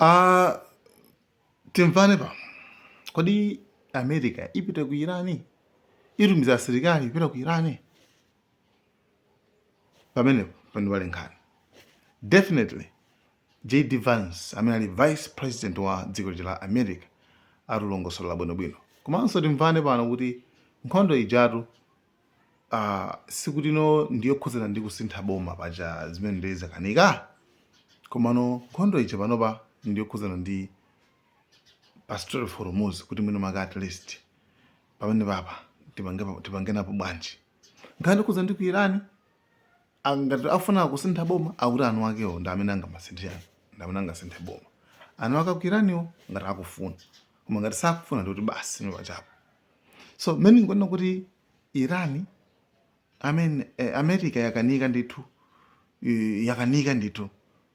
Ah, timvane pa. Kodi America ipita ku Irani? Itumiza asilikali ipita ku Irani? Pamene pandiwale nkhani. Definitely, JD Vance, amene ali Vice President wa dziko la America, atulongosola bwinobwino. Komanso timvane pano kuti nkhondo ijatu sikuti ndiyo khuzana ndi kusintha boma paja zimene ndezi kanika. Komano nkhondo ija panopa ndiyo khuzana ndi pastoral formulas kuti mwino maka at least pamene papa tipangenapo bwanji. Nkhani khuzana ndi ku Irani angati afuna kusintha boma akuti anu akewo ndi amene angasinthe boma. Anu aka ku Iraniwo ngati akufuna. Koma ngati sakufuna ndi kuti basi ni pachapo. So many ngona kuti Irani America yakanika ndithu.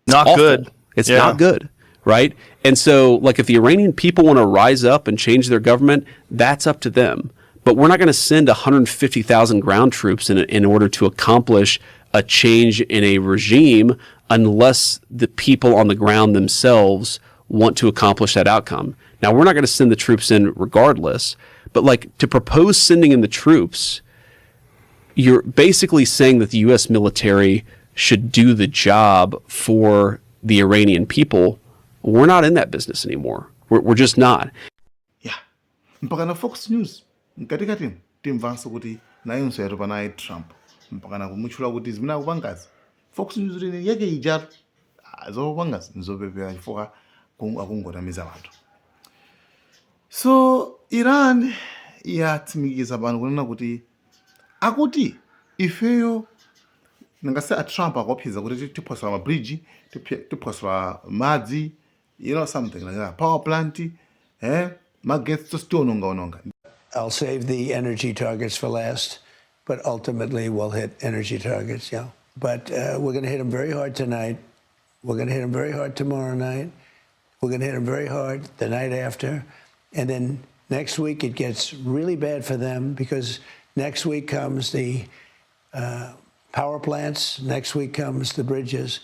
Not Awful. good. It's not good, right? And so, like, if the Iranian people want to rise up and change their government, that's up to them. But we're not going to send 150,000 ground troops in order to accomplish a change in a regime unless the people on the ground themselves want to accomplish that outcome. Now, we're not going to send the troops in regardless, but like to propose sending in the troops, you're basically saying that the U.S. military should do the job for the Iranian people. We're not in that business anymore. We're just not. Yeah. Mpaka na Fox News mkatikati timvanso kuti nayonso yatopa naye Trump mpaka na kumutchula kuti zimene akupangazi Fox News lini yake ijatu zopangazi nzopepera chifukwa akungotamiza anthu. So Iran yatsimikiza pano kunena kuti akuti ifeyo ngase a Trump akophiza kuti tiphwasula mabridge, tiphwasula madzi, something like that, power plant, magetsi tostiononga. I'll save the energy targets for last, but ultimately we'll hit energy targets, yeah. But we're going to hit them very hard tonight. We're going to hit them very hard tomorrow night. We're going to hit them very hard the night after. And then next week it gets really bad for them because next week comes the power plants. Next week comes the bridges.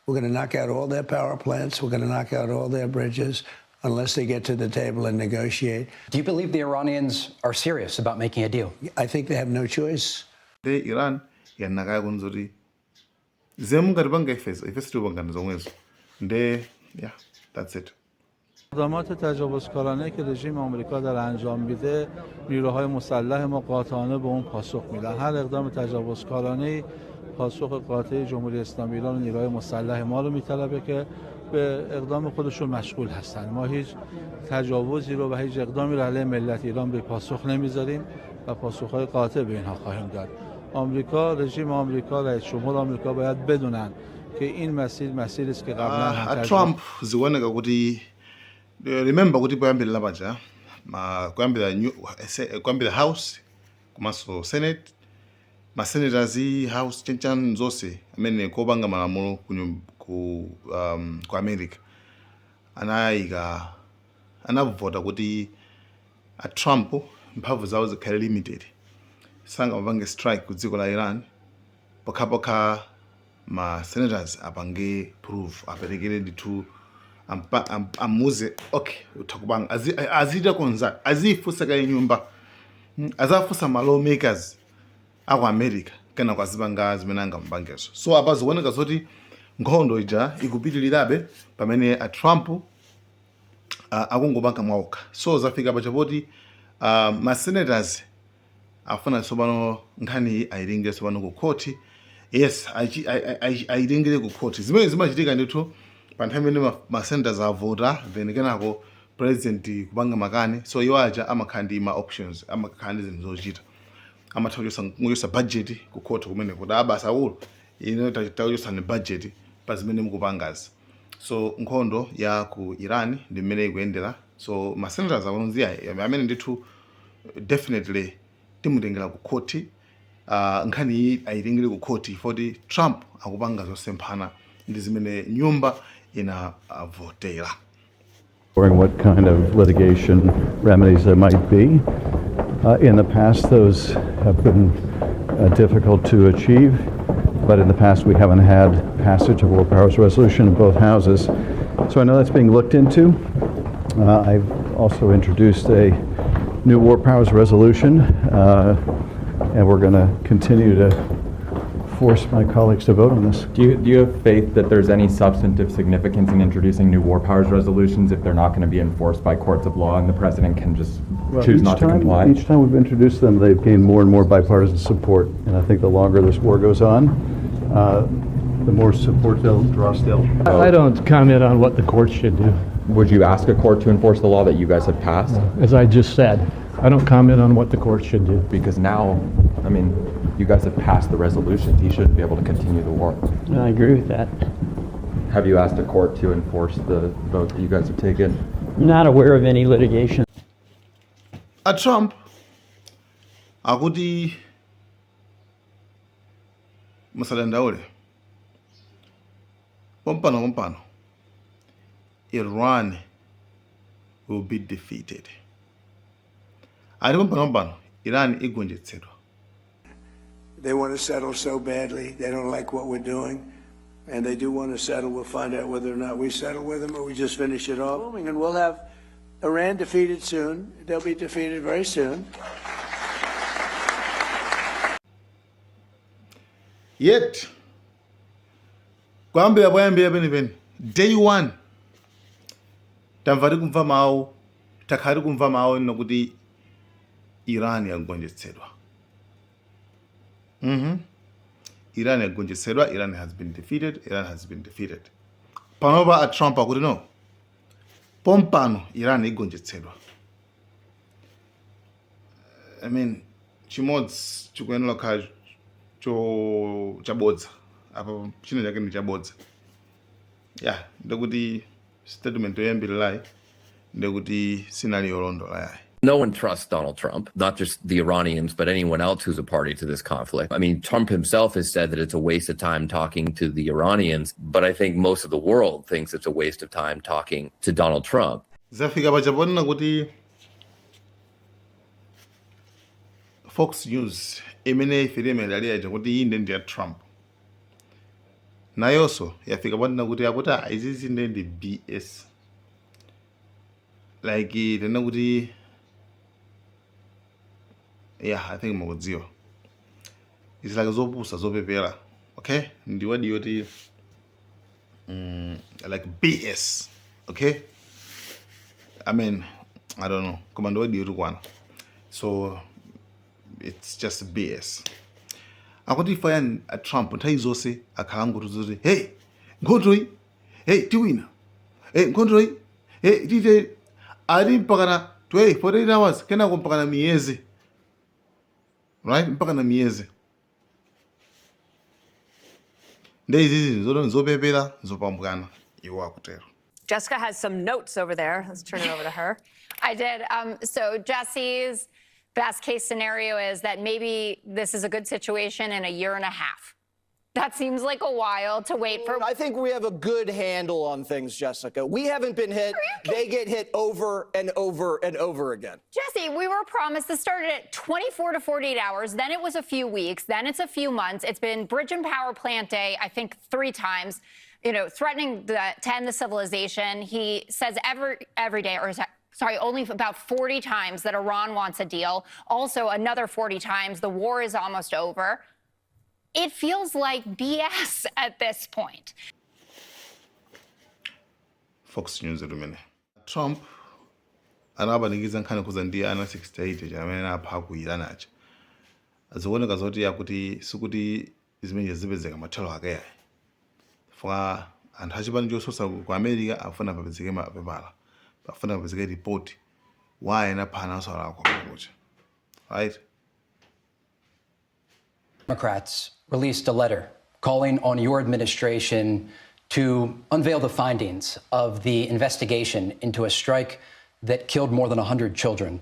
We're going to knock out all their power plants. We're going to knock out all their bridges unless they get to the table and negotiate. Do you believe the Iranians are serious about making a deal? I think they have no choice. The Iran yanakaya kunzuri zemungati banga ifesi tubanga zomwezo. Yeah, that's it. اقدامات تجاوزکارانه که رژیم آمریکا در انجام میده نیروهای مسلح ما قاطعانه به اون پاسخ میدن. هر اقدام تجاوزکارانه پاسخ قاطع جمهوری اسلامی ایران و نیروهای مسلح ما رو میطلبه که به اقدام خودشون مشغول هستن. ما هیچ تجاوزی رو و هیچ اقدامی رو علیه ملت ایران به پاسخ نمیذاریم و پاسخهای قاطع به اینها خواهیم داد. آمریکا، رژیم آمریکا، رئیس جمهور آمریکا باید بدونن که این مسیری است که قبلا هم Trump ziwoneka kuti remember kuti poyambirira paja kuyambira House komanso Senate senators House chenchan zonse amene kopanga malamulo ku America anavota kuti a Trump mphamvu zawo zikhale limited sangapange strike ku dziko la Iran pokhapokha ma senators apange proof aperekere ndithu amuze okay utakubanga azita konza azifusa kale nyumba azafusa ma lawmakers aku America kana kwazipanga zimene angambangezo. So apaziwoneka zoti nkhondo ija ikupitirirabe pamene a Trump akungopanga mwauka. So zafika pachapoti ma senators afuna tsopano nkhani ayilengere tsopano ku court. Yes, ayilengere ku court. Zimene zimachitika ndithu pa nthawi imene ma senators avota then kenako president kupanga makani. So iwo aja amakhala ndi ma options, amakhala ndi zinthu zochita. Amathakuyosa budget ku court kumene kuti abasa ulo takuyosa ni budget pa zimene mukupangazi. So nkhondo ya ku Iran ndi mmene ikuyendera. So ma senators akunziya amene ndithu definitely timutengera ku court. Nkhani iyi ayitengere ku court foti Trump akupanga zosemphana ndi zimene nyumba inavotera. What kind of litigation remedies there might be. In the past, those have been difficult to achieve, but in the past we haven't had passage of a will powers resolution in both houses. So I know that's being looked into. I've also introduced a new war powers resolution, and we're going to continue to force my colleagues to vote on this. Do you have faith that there's any substantive significance in introducing new war powers resolutions if they're not going to be enforced by courts of law and the president can just choose not to comply? Each time we've introduced them, they've gained more and more bipartisan support. And I think the longer this war goes on, the more support they'll draw still. I don't comment on what the courts should do. Would you ask a court to enforce the law that you guys have passed? As I just said, I don't comment on what the courts should do. Because now, I mean, you guys have passed the resolution. He shouldn't be able to continue the war. I agree with that. Have you asked a court to enforce the vote that you guys have taken? I'm not aware of any litigation. Trump akuti musadandaule pompano Iran will be defeated. Ari pompano Iran igonjetsedwa. They want to settle so badly. They don't like what we're doing. And they do want to settle. We'll find out whether or not we settle with them or we just finish it off. And we'll have Iran defeated soon. They'll be defeated very soon. Yet, day one, tamvari kumva mawu, takhari kumva mawu nokuti Iran yagonjetsedwa. Iran yagonjetsedwa. Iran has been defeated. Iran has been defeated. Panoba at Trump akuti no. Pompano Iran igonjetsedwa. I mean, chimodzi chikuyenera kukhala chabodza. Apa chino chake ndi chabodza. Yeah, ndekuti statement yoyambirirayi ndekuti sinali yolondola yayi. No one trusts Donald Trump, not just the Iranians, but anyone else who's a party to this conflict. I mean, Trump himself has said that it's a waste of time talking to the Iranians, but I think most of the world thinks it's a waste of time talking to Donald Trump. Zafika pachapona kuti Fox News imene ifirime yaliyaja kuti inde ndi ya Trump. Nayonso yafika pona kuti akuti izizi ndi BS. Like tena kuti yeah, I think mukudziwa. It's like zopusa zopepera. Okay? Ndiwadi yoti like BS. Okay? I mean, I don't know. Koma ndiwadi yoti kwana. So it's just BS. Akuti fire Trump nthawi zonse akhala ngoti hey, nkhondo hey, tiwina. Hey, nkhondo hey, tite ari mpakana 48 hours kenako mpakana miyezi. Right? Mpaka na miyezi. Ndezi zopepera zopambukana iwo akutero. Jessica has some notes over there. Let's turn it over to her. I did. So Jesse's best case scenario is that maybe this is a good situation in a year and a half. That seems like a while to wait for. I think we have a good handle on things, Jessica. We haven't been hit. They get hit over and over and over again. Jesse, we were promised this started at 24 to 48 hours. Then it was a few weeks. Then it's a few months. It's been Bridge and Power Plant Day, I think 3 times, you know, threatening to end the civilization. He says every day, or sorry, only about 40 times that Iran wants a deal. Also, another 40 times the war is almost over. It feels like BS at this point. Fox News rumene. Trump anabanikiza nkhani kuza ndi ana 68 amene apha ku Iran acha. Azioneka zoti yakuti sikuti zimene zipezeka mathelo ake yayi. Fa anthu achipani chososa ku America afuna papezeke mapepala. Afuna papezeke report why anapha naso alako kucha. Right? Democrats released a letter calling on your administration to unveil the findings of the investigation into a strike that killed more than 100 children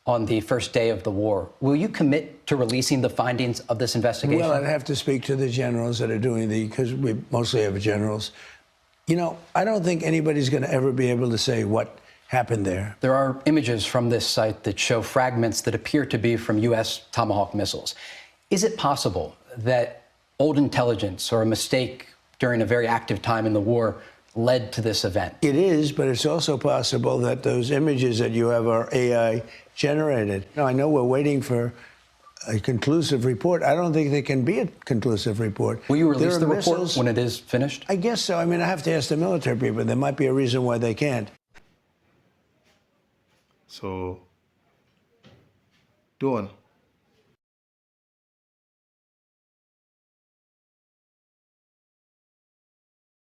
on the first day of the war. Will you commit to releasing the findings of this investigation? Well, I'd have to speak to the generals that are doing because we mostly have generals. You know, I don't think anybody's going to ever be able to say what happened there. There are images from this site that show fragments that appear to be from U.S. Tomahawk missiles. Is it possible that old intelligence or a mistake during a very active time in the war led to this event. It is, but it's also possible that those images that you have are AI generated. Now, I know we're waiting for a conclusive report. I don't think there can be a conclusive report. Will you release the report missiles, when it is finished? I guess so. I mean, I have to ask the military people. There might be a reason why they can't. So, doon